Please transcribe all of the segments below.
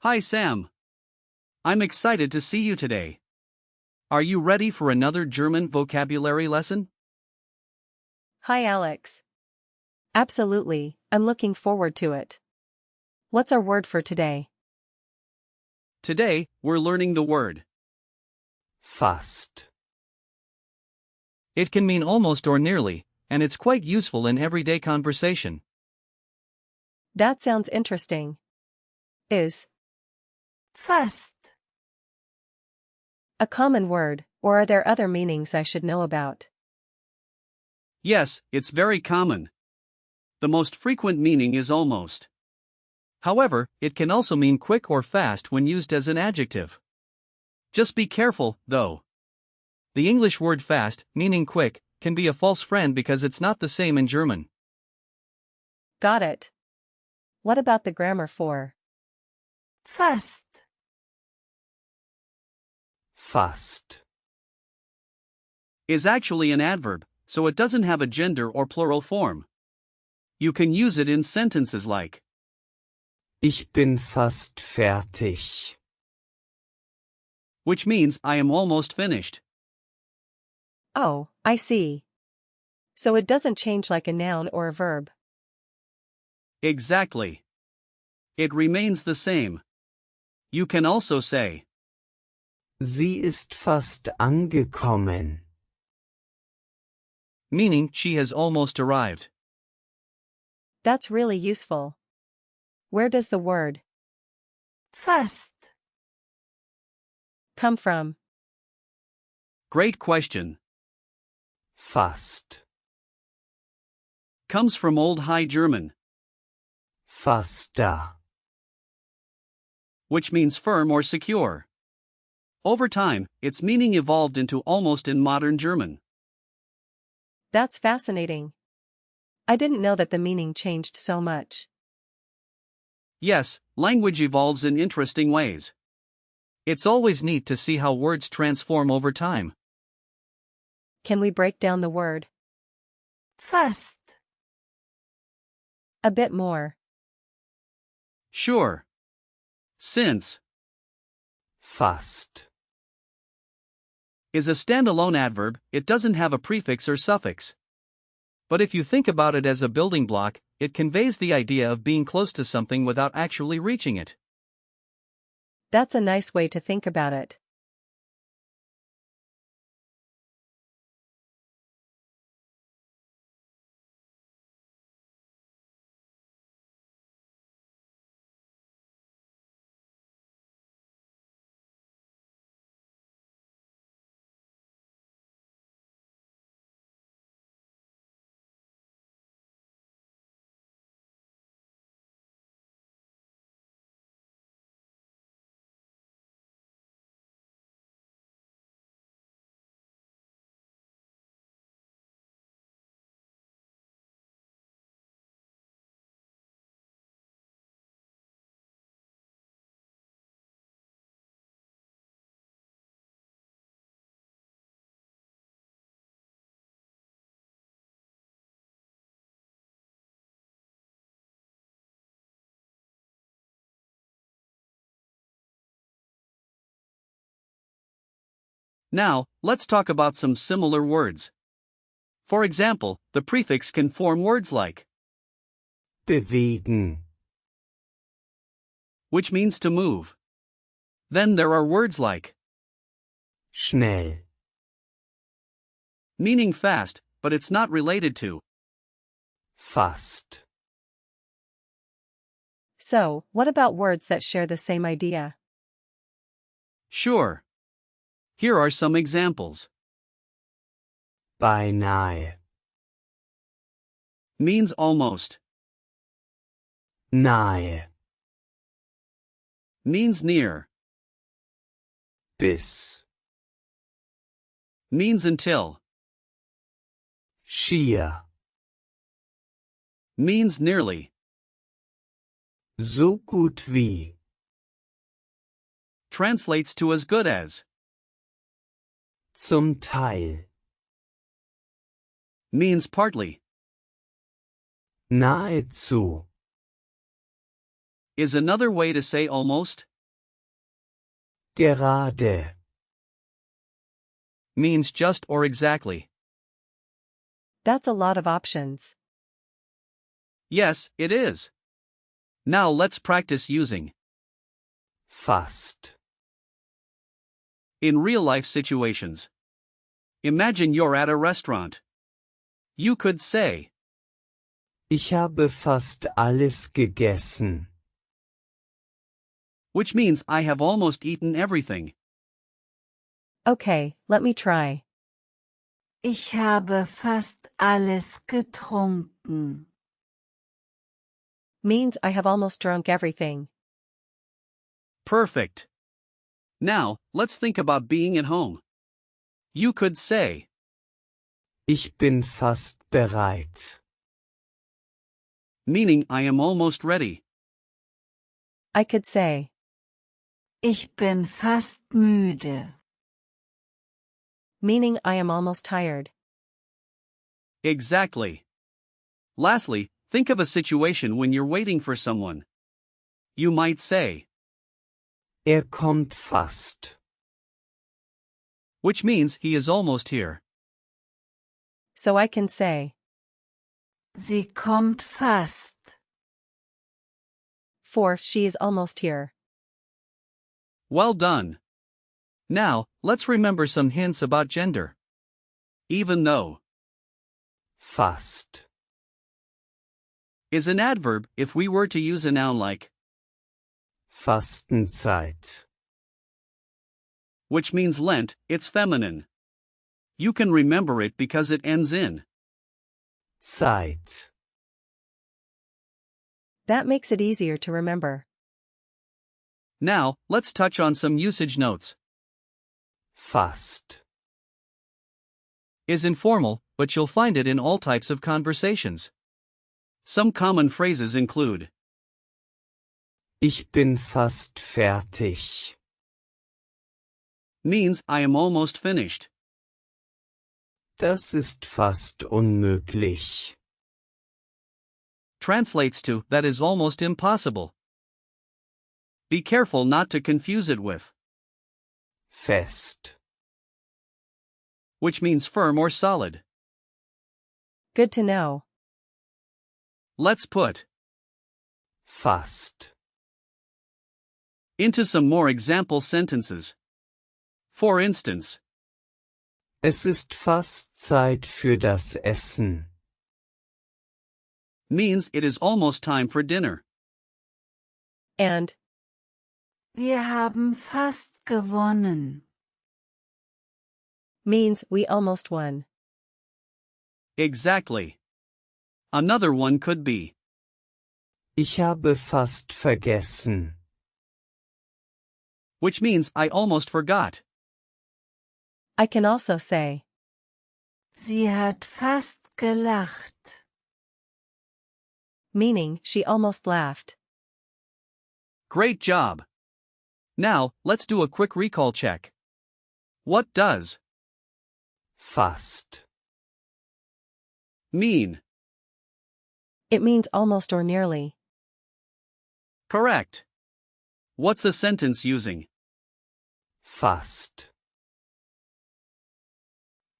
Hi Sam. I'm excited to see you today. Are you ready for another German vocabulary lesson? Hi Alex. Absolutely, I'm looking forward to it. What's our word for today? Today, we're learning the word fast. It can mean almost or nearly, and it's quite useful in everyday conversation. That sounds interesting. Is Fast. a common word, or are there other meanings I should know about? Yes, it's very common. The most frequent meaning is almost. However, it can also mean quick or fast when used as an adjective. Just be careful, though. The English word fast, meaning quick, can be a false friend because it's not the same in German. Got it. What about the grammar for Fast. Fast. Is actually an adverb, so it doesn't have a gender or plural form. You can use it in sentences like Ich bin fast fertig. which means I am almost finished. Oh, I see. So it doesn't change like a noun or a verb. Exactly. It remains the same. You can also say Sie ist fast angekommen. meaning she has almost arrived. That's really useful. Where does the word Fast. come from? Great question. Fast. Comes from Old High German, Fasta. which means firm or secure. Over time, its meaning evolved into almost in modern German. That's fascinating. I didn't know that the meaning changed so much. Yes, language evolves in interesting ways. It's always neat to see how words transform over time. Can we break down the word Fast. a bit more? Sure. Since Fast. is a standalone adverb, it doesn't have a prefix or suffix. But if you think about it as a building block, it conveys the idea of being close to something without actually reaching it. That's a nice way to think about it. Now, let's talk about some similar words. For example, the prefix can form words like Bewegen. which means to move. Then there are words like Schnell. meaning fast, but it's not related to. Fast. So, what about words that share the same idea? Sure. Here are some examples. Beinahe. Means almost. Nahe. Means near. Bis. Means until. Schier. Means nearly. So gut wie. Translates to as good as. Zum Teil. Means partly. Nahezu. Is another way to say almost. Gerade. Means just or exactly. That's a lot of options. Yes, it is. Now let's practice using Fast. in real-life situations. Imagine you're at a restaurant. You could say, Ich habe fast alles gegessen. which means I have almost eaten everything. Okay, let me try. Ich habe fast alles getrunken. Means I have almost drunk everything. Perfect. Now, let's think about being at home. You could say, Ich bin fast bereit. meaning I am almost ready. I could say, Ich bin fast müde. meaning I am almost tired. Exactly. Lastly, think of a situation when you're waiting for someone. You might say, Kommt fast. which means he is almost here. So I can say, Sie kommt fast. for she is almost here. Well done. Now, let's remember some hints about gender. Even though Fast. is an adverb if we were to use a noun like, Fastenzeit. which means Lent, it's feminine. You can remember it because it ends in. Zeit. That makes it easier to remember. Now, let's touch on some usage notes. Fast. Is informal, but you'll find it in all types of conversations. Some common phrases include, Ich bin fast fertig. means I am almost finished. Das ist fast unmöglich. Translates to, that is almost impossible. Be careful not to confuse it with, Fest. which means firm or solid. Good to know. Let's put Fast. into some more example sentences. For instance, Es ist fast Zeit für das Essen. means it is almost time for dinner. And, Wir haben fast gewonnen. means we almost won. Exactly. Another one could be, Ich habe fast vergessen. which means I almost forgot. I can also say, Sie hat fast gelacht. meaning she almost laughed. Great job. Now, let's do a quick recall check. What does Fast. mean? It means almost or nearly. Correct. What's a sentence using? Fast.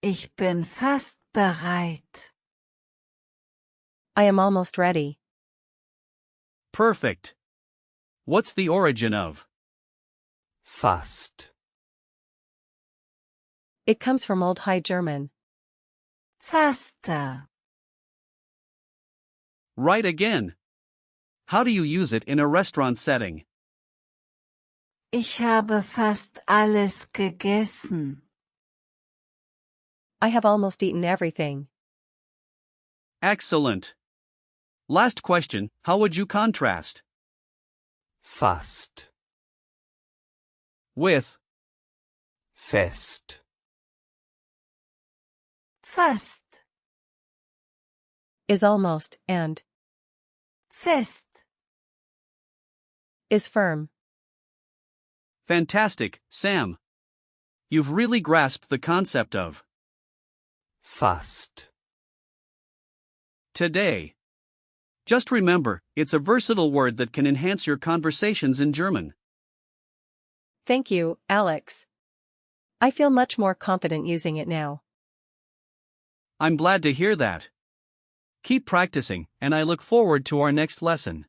Ich bin fast bereit. I am almost ready. Perfect. What's the origin of Fast. It comes from Old High German. Faster. right again? How do you use it in a restaurant setting? Ich habe fast alles gegessen. I have almost eaten everything. Excellent. Last question, how would you contrast Fast. with Fest. Fast. Is almost, and Fest. is firm. fantastic, Sam? You've really grasped the concept of Fast. today. Just remember, it's a versatile word that can enhance your conversations in German. Thank you, Alex. I feel much more confident using it now. I'm glad to hear that. Keep practicing, and I look forward to our next lesson.